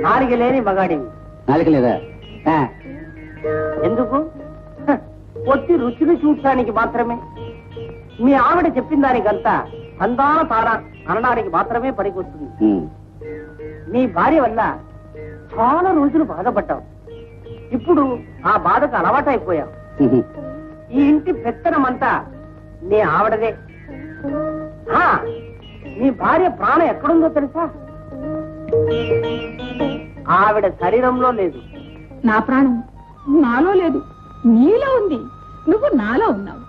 నాలుగు లేని మగాడివి. నాలుగు లేదా? ఎందుకు? పొత్తి రుచిని చూడటానికి మాత్రమే. మీ ఆవిడ చెప్పిన దానికంతా అందాల తాడా అనడానికి మాత్రమే పనికొస్తుంది. నీ భార్య వల్ల చాలా రోజులు బాధపడ్డావు. ఇప్పుడు ఆ బాధకు అలవాటైపోయావు. ఈ ఇంటి పెత్తనమంతా నీ ఆవిడదే. నీ భార్య ప్రాణం ఎక్కడుందో తెలుసా? ఆవిడ శరీరంలో లేదు. నా ప్రాణం నాలో లేదు, నీలో ఉంది. నువ్వు నాలో ఉన్నావు.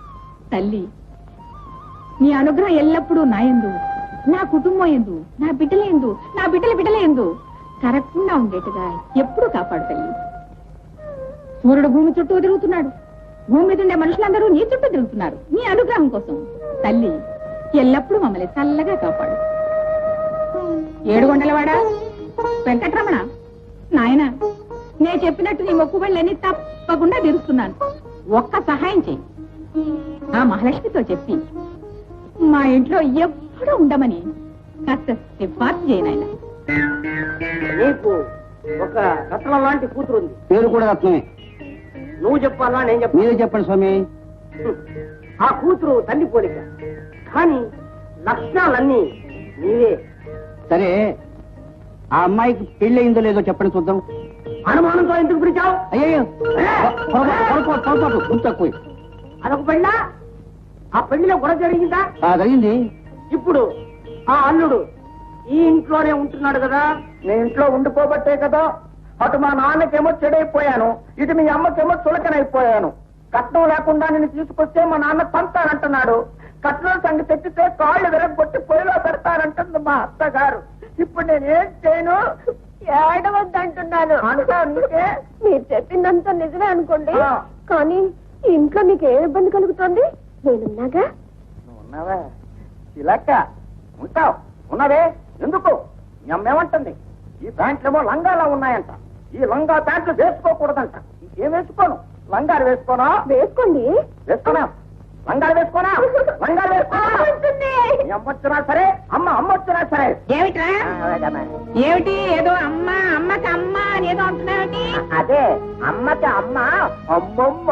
తల్లి, నీ అనుగ్రహం ఎల్లప్పుడూ నా యందు, నా కుటుంబం యందు, నా బిడ్డల యందు, నా బిడ్డల యందు కరగకుండా ఉండేట్టుగా ఎప్పుడూ కాపాడు తల్లి. సూర్యుడు భూమి చుట్టూ తిరుగుతున్నాడు. భూమి మీద ఉండే మనుషులందరూ నీ చుట్టూ తిరుగుతున్నారు నీ అనుగ్రహం కోసం. తల్లి, ఎల్లప్పుడూ మమ్మల్ని చల్లగా కాపాడు. ఏడుగొండలవాడా, వెంకటరమణ, నాయన, నేను చెప్పినట్టు నీ మొక్కుబళ్ళని తప్పకుండా తీరుస్తున్నాను. ఒక్క సహాయం చెయ్యి. ఆ మహాలక్ష్మితో చెప్పి మా ఇంట్లో ఎప్పుడూ ఉండమని కాస్త సిఫార్సు చేయనాయన. నీకు ఒక రత్నం లాంటి కూతురు ఉంది. పేరు కూడా రత్నమే. నువ్వు చెప్పాలా నేను చెప్పాలి? మీరే చెప్పండి స్వామి. ఆ కూతురు తల్లి పోలిక, కానీ లక్షణాలన్నీ నీవే. సరే, ఆ అమ్మాయికి పెళ్లి అయిందో లేదో చెప్పండి చూద్దాం. అనుమానంతో ఎందుకు పిలిచావు? అయ్యో, తక్కువ. అదొక పెళ్ళా? ఆ పెళ్లిలో గొడవ జరిగిందా? జరిగింది. ఇప్పుడు ఆ అల్లుడు ఈ ఇంట్లోనే ఉంటున్నాడు కదా. నేను ఇంట్లో ఉండిపోబట్టే కదా అటు మా నాన్నకేమో చెడైపోయాను, ఇటు మీ అమ్మకేమో చులకనైపోయాను. కట్నం లేకుండా నేను తీసుకొస్తే మా నాన్న పంతానంటున్నాడు. కట్నం సంగతి తెచ్చితే కాళ్ళు విరగొట్టి పొయ్యిలో పెడతానంటుంది మా అత్తగారు. ఇప్పుడు నేనేం చేయను? ఏడవద్దంటున్నాను. అనుకోనికే మీరు చెప్పిందంతా నిజమే అనుకోండి, కానీ ఇంట్లో మీకు ఏ ఇబ్బంది కలుగుతుంది? నేనున్నాగా. ఉన్నావా? ఇలాక్క ఉంటావు. ఉన్నవే ఎందుకు? మీ అమ్మేమంటుంది? ఈ ప్యాంట్లేమో లంగాలా ఉన్నాయంట. ఈ లంగా ప్యాంట్లు వేసుకోకూడదంట. ఇంకేం వేసుకోను? లంగాలు వేసుకోనా? వేసుకోండి. వేసుకోనా? లంగాలు వేసుకోనా? లంగాలు వేసుకోనా? అమ్మ వచ్చినా సరే, అమ్మ వచ్చినా సరే. ఏమిట్రా? ఏమిటి ఏదో అమ్మ అమ్మకి అమ్మ అనేదో అంటున్నావేంటి? అదే అమ్మకి అమ్మ అమ్మమ్మ.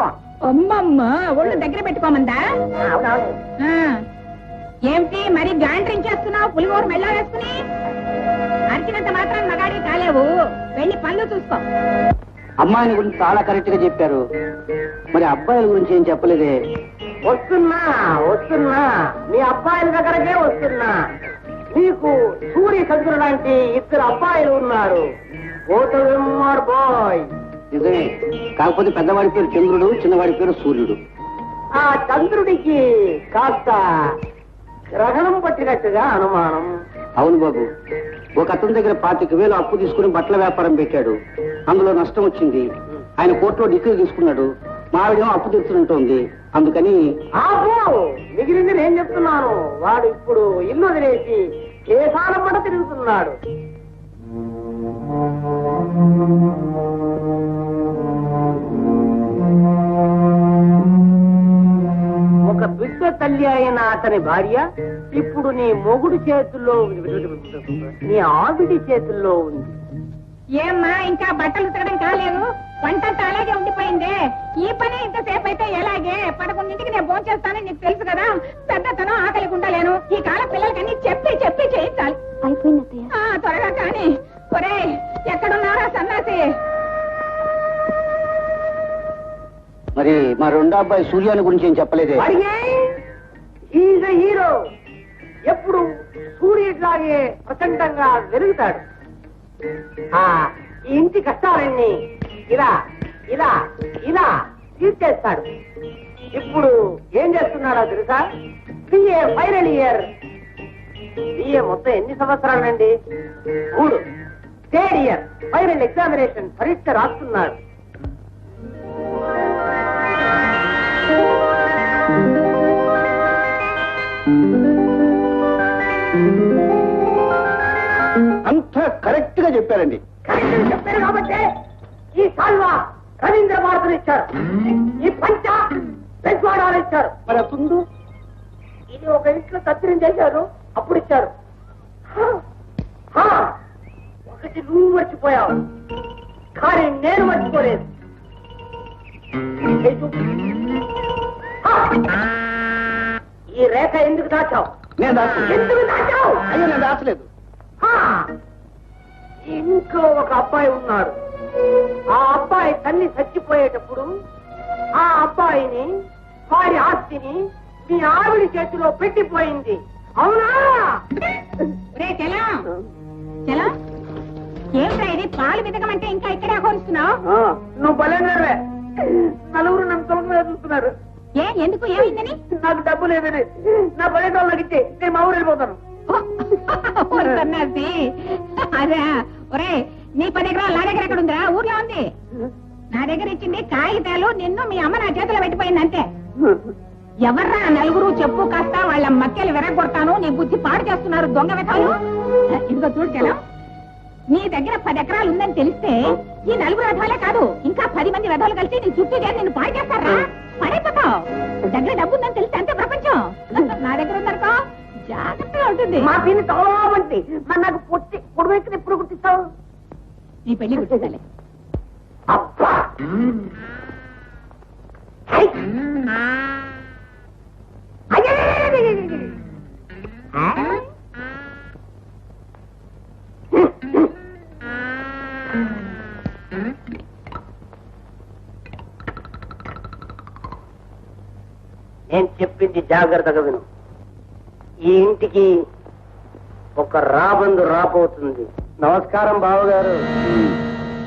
అమ్మమ్మ ఒళ్ళు దగ్గర పెట్టుకోమందా? అవునవును. ఏమిటి మరి గాండ్రించేస్తున్నావు? పులిగోరు మెల్ల వేసుకుని అరిచినంత మాత్రం మగాడి కాలేవు. వెళ్ళి పనులు చూసుకో. అమ్మాయిని గురించి చాలా కరెక్ట్ గా చెప్పారు. మరి అబ్బాయిల గురించి ఏం చెప్పలేదే? వస్తున్నా మీ అబ్బాయిల దగ్గరకే వస్తున్నా. నీకు సూర్య చంద్రుడు లాంటి ఇద్దరు అబ్బాయిలు ఉన్నారు. బాయ్ నిజమే. కాకపోతే పెద్దవాడి పేరు చంద్రుడు, చిన్నవాడి పేరు సూర్యుడు. ఆ చంద్రుడికి కాస్త గ్రహణం పట్టినట్టుగా అనుమానం. అవును బాబు, ఒక అతని దగ్గర 25,000 అప్పు తీసుకుని బట్టల వ్యాపారం పెట్టాడు. అందులో నష్టం వచ్చింది. ఆయన కోర్టులో డిగ్రీ తీసుకున్నాడు. మావిడేమో అప్పు తెచ్చుంటోంది. అందుకని మిగిలింది నేను చెప్తున్నాను. వాడు ఇప్పుడు ఇల్లు వదిలేసి కేసాల పడ తిరుగుతున్నాడు. ఒక బిడ్డ తల్లి అయిన అతని భార్య ఇప్పుడు నీ మొగుడు చేతుల్లో, నీ ఆవిడి చేతుల్లో ఉంది. ఏమ్మా, ఇంకా బట్టలు ఉతకడం కాలేదు? వంటంతా అలాగే ఉండిపోయిందే. ఈ పని ఇంతసేపు అయితే ఎలాగే? 11ంటికి నేను భోజనం చేస్తానని నీకు తెలుసు కదా. పెద్దతనం ఆకలి ఉండలేను. ఈ కాలం పిల్లలకన్నీ చెప్పి చెప్పి చేయించాలి. అయిపోయింది. త్వరగా కానీ. ఒరే, ఎక్కడున్నారా సన్నాసి? మరి మా రెండో అబ్బాయి సూర్యాని గురించి ఏం చెప్పలేదే? హీరో ఎప్పుడు సూర్యుడిలాగే ప్రచండంగా వెలుగుతాడు. ఈ ఇంటి కష్టాలన్నీ ఇలా ఇలా ఇలా తీర్చేస్తాడు. ఇప్పుడు ఏం చేస్తున్నాడో తెలుసా? BA final year. బిఏ మొత్తం ఎన్ని సంవత్సరాలండి? 3. థర్డ్ ఇయర్ ఫైనల్ ఎగ్జామినేషన్ పరీక్ష రాస్తున్నాడు. అంతా కరెక్ట్ గా చెప్పారండి. చెప్పారు కాబట్టి ఈ సాల్వా రవీంద్ర భారతులు ఇచ్చారు. ఈ పంచ పెంచువాడాలు ఇచ్చారు. మరి అప్పుడు ఇది ఒక ఇంట్లో కత్తిరం చేశారు, అప్పుడు ఇచ్చారు. ఒక సంగతి నువ్వు మర్చిపోయావు, కానీ నేను మర్చిపోలేదు. ఈ రేఖ ఎందుకు దాచావు? నేను దాచలేదు. ఎందుకు దాచావు? అయ్యో నేను దాచలేదు. ఇంట్లో ఒక అబ్బాయి ఉన్నాడు. ఆ అబ్బాయి తల్లి చచ్చిపోయేటప్పుడు ఆ అబ్బాయిని, వారి ఆస్తిని మీ ఆవిడ చేతిలో పెట్టిపోయింది, అవునా? ఏమిటా ఇది? పాలు వెతకమంటే ఇంకా ఇక్కడే కోరుస్తున్నావు? నువ్వు బలేనవే. నలుగురు నన్ను తొలగ చూస్తున్నారు. ఎందుకు? ఏమైందని? నాకు డబ్బు లేదని నా బలేటోళ్ళు నాకు ఇచ్చే, నేను మా ఊరు వెళ్ళిపోతాను. సన్నాసి, అదే. ఒరే, నీ 10 ఎకరాలు నా దగ్గర ఎక్కడ ఉందా? ఊర్లో ఉంది. నా దగ్గర ఇచ్చింది కాగితాలు, నిన్ను మీ అమ్మ నా చేతిలో పెట్టిపోయింది అంతే. ఎవర్రా నలుగురు? చెప్పు కాస్త, వాళ్ళ మక్కెలు విరగొడతాను. నీ బుద్ధి పాడు చేస్తున్నారు దొంగ వెతాలు. ఇదిగో చూడు చలం, నీ దగ్గర 10 ఎకరాలు ఉందని తెలిస్తే ఈ నలుగురు వెధాలే కాదు, ఇంకా 10 మంది వెధాలు కలిసి నీ చుట్టూ చేసి నిన్ను పాడు చేస్తారా? పడైపోతావు. దగ్గర డబ్బు ఉందని తెలిస్తే అంతే ప్రపంచం. నా దగ్గర ఉందనుకో జాగ్రత్తగా ఉంటుంది. మా పిన్ని చాలా మంచి. మరి నాకు పొడి వైపు ఎప్పుడు గుర్తిస్తావు? నీ పెళ్లి గుర్తించాలి. అబ్బా, నేను చెప్పింది జాగ్రత్తగా విను. ఈ ఇంటికి ఒక రాబందు రాబోతుంది. నమస్కారం బావగారు.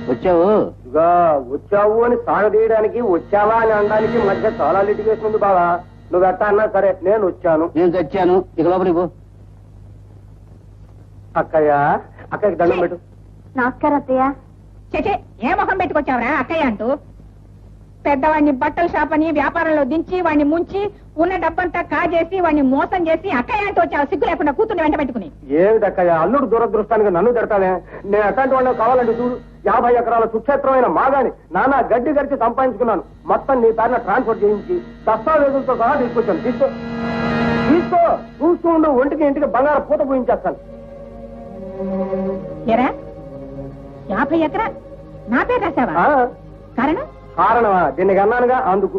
వచ్చావు? ఇదిగా వచ్చావు అని సాగదీయడానికి, వచ్చావా అని అనడానికి మధ్య చాలా లిటిగేషన్ ఉంది బావా. నువ్వు ఎట్టా అన్నా సరే, నేను వచ్చాను. నేను చచ్చాను. ఇక లోపలికి పో. అక్కయ్యకి దండం పెట్టు. నమస్కారం అత్తయ్య. చే ఏ ముఖం పెట్టుకొచ్చావురా అక్కయ్య అంటూ? పెద్దవాడిని బట్టల షాప్ అని వ్యాపారంలో దించి వాడిని ముంచి ఉన్న డబ్బంతా కాజేసి వాడిని మోసం చేసి అక్కయ్య అంటూ వచ్చావు, సిగ్గు లేకుండా కూతుర్ని వెంట పెట్టుకుని. ఏమిటి అక్కయ్య, అల్లుడు దురదృష్టానికి నన్ను తిడతానే? నేను అట్లాంటి వాళ్ళు కావాలంటే చూడు, 50 ఎకరాల సుక్షేత్రమైన మాగాని నానా గడ్డి గడిచి సంపాదించుకున్నాను. మొత్తం నీ పేరున ట్రాన్స్ఫర్ చేయించి దస్తావేజులతో సహా తీసుకొచ్చాను. తీసుకో చూస్తూ ఉండు, ఒంటికి ఇంటికి బంగారం పూత పూయించేస్తాను. ఎరా 50 ఎకరా నా పేరు రాశావా? కారణం? కారణమా? దీనికి అన్నానుగా, అందుకు.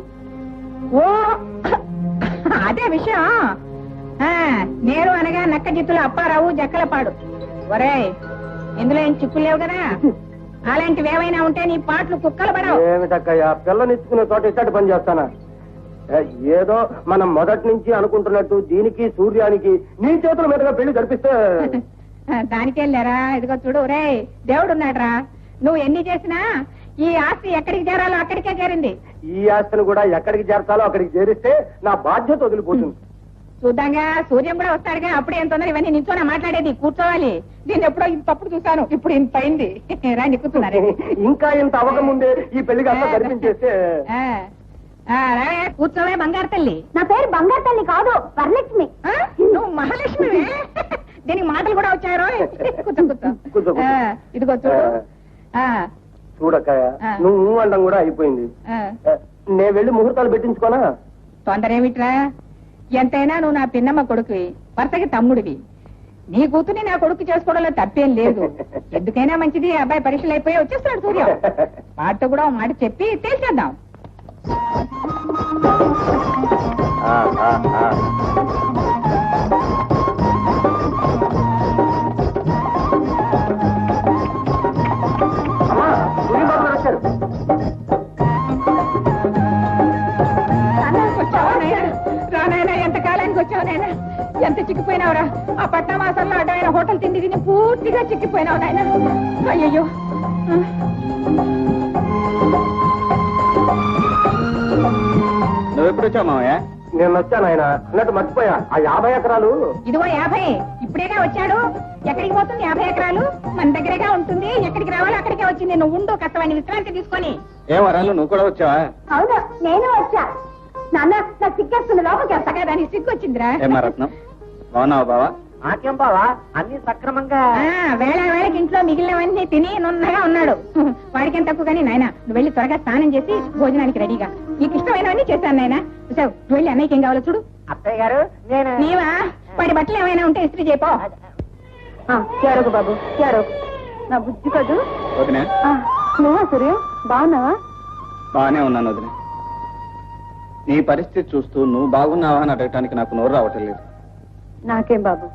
ఓ అదే విషయం. నేను అనగా నక్క జిత్తులు అప్పారావు జక్కలపాడు. ఒరే, ఇందులో ఏం చిక్కులు లేవు కదా? అలాంటివి ఏమైనా ఉంటే నీ పాటలు కుక్కలు పడవు. ఏమిటక్కయ్యా, పిల్లనిచ్చుకునే చోట ఇచ్చటి పని చేస్తానా? ఏదో మనం మొదటి నుంచి అనుకుంటున్నట్టు దీనికి సూర్యానికి నీ చేతుల మీదుగా పెళ్లి జరిపిస్తే దానికెళ్ళారా? ఇదిగో చూడు రే, దేవుడున్నాడ్రా. నువ్వు ఎన్ని చేసినా ఈ ఆస్తి ఎక్కడికి చేరాలో అక్కడికే చేరింది. ఈ ఆస్తిని కూడా ఎక్కడికి చేర్చాలో అక్కడికి చేరిస్తే నా బాధ్యత వదిలిపోతుంది. చూద్దాంగా, సూర్యం కూడా వస్తాడుగా, అప్పుడు ఏం తొందర ఇవన్నీ నిల్చోనే మాట్లాడేది, కూర్చోవాలి. నేను ఎప్పుడో తప్పుడు చూశాను, ఇప్పుడు ఇంత అయింది. రాండి కూర్చున్నారు. ఇంకా ఇంత అవ్వకముందే ఈ పెళ్లికి అంతా జరిపించేస్తే కూర్చోవే బంగారు తల్లి. నా పేరు బంగారు తల్లి కాదు, వరలక్ష్మి. నువ్వు మహాలక్ష్మి. దీనికి మాటలు కూడా వచ్చారు. కూర్చో. ఇదిగో చూడు. చూడక్కయ్య, నువ్వు అండం కూడా అయిపోయింది. నేను వెళ్ళి ముహూర్తాలు పెట్టించుకోనా? తొందర ఏమిట్రా? ఎంతైనా నువ్వు నా పిన్నమ్మ కొడుకువి, వరుసకి తమ్ముడివి. నీ కూతుర్ని నా కొడుకు చేసుకోవడంలో తప్పేం లేదు. ఎందుకైనా మంచిది, అబ్బాయి పరీక్షలు అయిపోయి వచ్చేస్తున్నాడు సూర్యం. వాటితో కూడా మాట చెప్పి తేల్చేద్దాం. ఎంతకాలానికి వచ్చావు నాయన? ఎంత చిక్కిపోయినావురా? ఆ పట్టమాసంలో అడ్డమైన హోటల్ తిండి తిని పూర్తిగా చిక్కిపోయినావు నాయన. అయ్యయ్యో, నువ్వెప్పుడు వచ్చావు మామయ్య? నేను వచ్చాను ఆయన అన్నట్టు మర్చిపోయా. ఆ 50 ఎకరాలు ఇదిగో 50 ఇప్పుడేగా వచ్చాడు. ఎక్కడికి పోతుంది 50 ఎకరాలు? మన దగ్గరగా ఉంటుంది. ఎక్కడికి రావాలో అక్కడికే వచ్చింది. నువ్వు ఉండు, కష్టమైన విశ్రాంతి తీసుకొని. ఏ వరాలు, నువ్వు కూడా వచ్చావా? అవును, నేను వచ్చా. నాన్న, నాకు సిగ్గేస్తుంది, లోపలికి వస్తా. దానికి సిగ్గు వచ్చిందిరా. ఏమా రత్నం, బాగున్నావా బావా? నాకేం బావా, అన్ని సక్రమంగా. వేళ వేళకి ఇంట్లో మిగిలినవన్నీ తిని నున్నగా ఉన్నాడు. వాడికేం తక్కువ కానీ నాయన, నువ్వు వెళ్ళి త్వరగా స్నానం చేసి భోజనానికి రెడీగా. నీకు ఇష్టమైనవన్నీ చేశాను నాయన. చూసావు, నువ్వు వెళ్ళి అన్నయ్యకి ఏం కావాలో చూడు. అత్తయ్య గారు, నేను నీవా? వాడి బట్టలు ఏమైనా ఉంటే ఇస్త్రీ చేయపో. చేరుకు బాబు, చేరుకు. నా బుద్ధి కదూ. వదినా నువ్వా సూర్యం, బాగున్నావా? బాగానే ఉన్నాను వదినా. నీ పరిస్థితి చూస్తూ నువ్వు బాగున్నావా అని అడగటానికి నాకు నోరు రావటం లేదు. నాకేం బాబు,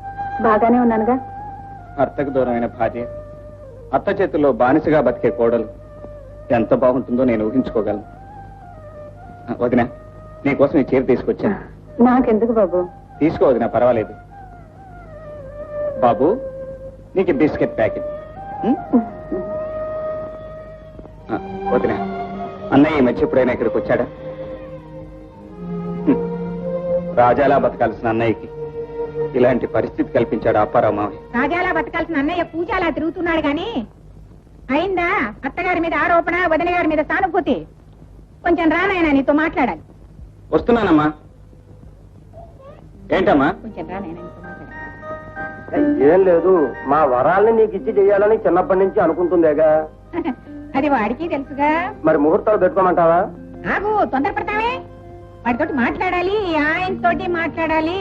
బాగానే ఉన్నానుగా. భర్తకు దూరమైన భార్య, అత్త చేతుల్లో బానిసగా బతికే కోడలు ఎంత బాగుంటుందో నేను ఊహించుకోగలను. వదినా, నీకోసం ఈ చీర తీసుకొచ్చాను. నాకెందుకు బాబు? తీసుకో వదినా, పర్వాలేదు. బాబు, నీకు బిస్కెట్ ప్యాకెట్. వదినా, అన్నయ్య ఈ మధ్య ఎప్పుడైనా ఇక్కడికి వచ్చాడా? రాజాలా బతకాల్సిన అన్నయ్యకి ఇలాంటి పరిస్థితి కల్పించాడు అప్పారావు మావయ్య. రాజాలా బతకాల్సిన అన్నయ్య పూజాలా తిరుగుతున్నాడు గాని అయిందా అత్తగారి మీద ఆరోపణ, వదిన గారి మీద సానుభూతి? కొంచెం రానాయనా, నీతో మాట్లాడాలి. వస్తున్నానమ్మా. ఏంటమ్మా? కొంచెం రానాయనా, నీతో మాట్లాడాలి. ఏం లేదు, మా వరాల్ని నీకు ఇచ్చి చెయ్యాలని చిన్నప్పటి నుంచి అనుకుంటుందేగా. అది వాడికి తెలుసుగా. మరి ముహూర్తాలు పెట్టుకోమంటావా? ఆగు, తొందరపడతావే. వాడితోటి మాట్లాడాలి, ఆయనతోటి మాట్లాడాలి.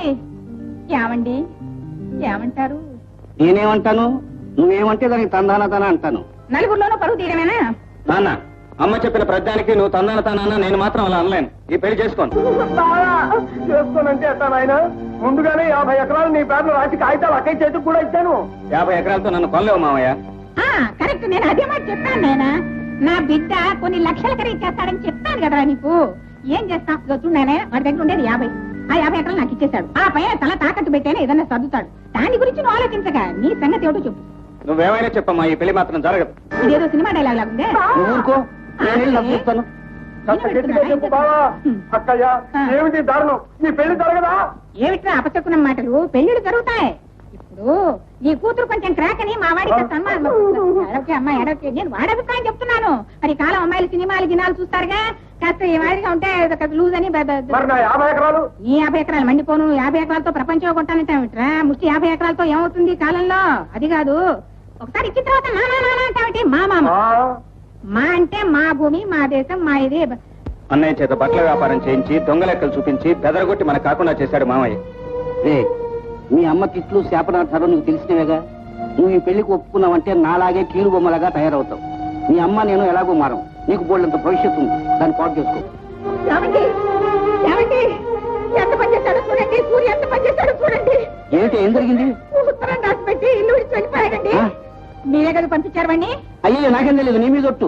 ఏమండి, ఏమంటారు? నేనేమంటాను, నువ్వేమంటే దానికి తందానతానా అంటాను. నలుగురిలోనూ పరువు తీయడమేనా? నాన్న, అమ్మ చెప్పిన ప్రతిదానికి నువ్వు తందానతానా, నేను మాత్రం అలా అనలేను. ఈ పెళ్లి చేసుకోను. చేసుకోనంటే ఎట్టా నాయన? ముందుగానే 50 ఎకరాలు నీ పేర్లు రాసి కాగితాలు అక్కడి చేతికి కూడా ఇచ్చాను. 50 ఎకరాలతో నన్ను కొనలేవు మావయ్య. కరెక్ట్, నేను అదే మాట చెప్పాను. నేనా నా బిడ్డ కొన్ని లక్షల ఖరీదు చేస్తాడని చెప్పాను కదరా నీకు. ఏం చేస్తా చూడనే, వాడి దగ్గర ఉండేది 50. ఆ 50 ఎకరాలు నాకు ఇచ్చేశాడు. ఆ పై తల తాకట్టు పెట్టేనే ఏదన్నా సర్దుతాడు. దాని గురించి నువ్వు ఆలోచించగా నీ సంగతి ఏమిటో చెప్పు. నువ్వేమైనా చెప్పమ్మా, ఈ పెళ్లి మాత్రం జరగదు. ఇదేదో సినిమా డైలాగ్ లాగుందే. నువ్వు ఊరుకో, నేను వెళ్ళి నాకు చెప్తాను. అక్కయ్య, ఏమిటి దారుణం? నీ పెళ్లి జరగదా? ఏమిట్రా అపశకునం మాటలు? పెళ్లిళ్ళు జరుగుతాయి. ఇప్పుడు నీ కూతురు కొంచెం క్రాక్ అని మా వాడికి సన్మానం. ఎడవకే అమ్మా, ఎడవకే. నేను వాడి అభిప్రాయం చెప్తున్నాను. మరి ఈ కాలం అమ్మాయిలు సినిమాలు గినాలు చూస్తారుగా. కాస్త ఈ వాడిగా ఉంటే లూజ్ అని. మరి నా 50 ఎకరాలు? ఈ 50 ఎకరాలు మండిపోను. 50 ఎకరాలతో ప్రపంచం కొంటానంటావిట్రా? ముష్టి 50 ఎకరాలతో ఏమవుతుంది ఈ కాలంలో? అది కాదు, ఒకసారి ఇచ్చిన తర్వాత మా నాన్న అంటావిటి? మా మామ మా అంటే మా భూమి, మా దేశం, మా ఇది. అన్నయ్య చేత బట్టల వ్యాపారం చేయించి దొంగ లెక్కలు చూపించి బెదరగొట్టి మనకు కాకుండా చేశాడు మామయ్య. మీ అమ్మ తిట్లు శాపనార్థాలు నీకు తెలిసినవేగా. నువ్వు ఈ పెళ్లికి ఒప్పుకున్నావంటే నాలాగే కీలు బొమ్మలాగా తయారవుతావు. మీ అమ్మ నేను ఎలాగో మారం. నీకు బోళ్ళంత భవిష్యత్తు ఉంది, దాన్ని పాటు చేసుకో. ఎంత పని చేశాడో చూడండి, సూర్య ఎంత పని చేశాడో చూడండి. ఏంటి, ఏం జరిగింది? ఉత్తరం రాసి పెట్టి ఇల్లు విడిచి వెళ్ళిపోయాడండి. మీరే కదా పంపించారు వాడిని? అయ్యో, నాకేం తెలియదు, నీ మీద ఒట్టు.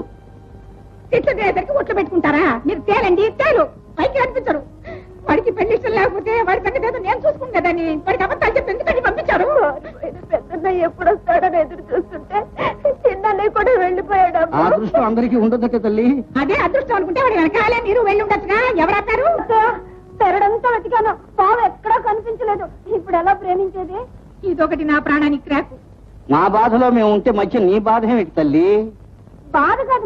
తిట్లు దగ్గరికి ఒట్లు పెట్టుకుంటారా మీరు? తేలండి, తేలు పైకి కనిపించరు. వాడికి పెళ్లి ఇష్టం లేకపోతే వాడి సంగతి ఏదో నేను చూసుకుంటుందని వాడికి అబద్ధాలు చెప్పి ఎందుకని పంపించారు? పెద్దన్నయ్య ఎప్పుడు వస్తాడని ఎదురు చూస్తుంటే చిన్నన్నయ్య కూడా వెళ్ళిపోయాడు. ఆ అదృష్టం అందరికీ ఉండదట తల్లి. అదే అదృష్టం అనుకుంటే వాడి వెనకాలే మీరు వెళ్ళి ఉండొచ్చుగా. ఎవరన్నారు? తెరడంతా వెతికాను, పాము ఎక్కడా కనిపించలేదు. ఇప్పుడు ఎలా ప్రేమించేది? ఇదొకటి నా ప్రాణానికి క్రాకు. మా బాధలో మేము ఉంటే మధ్య నీ బాధ ఏమిటి తల్లి? బాధ కాదు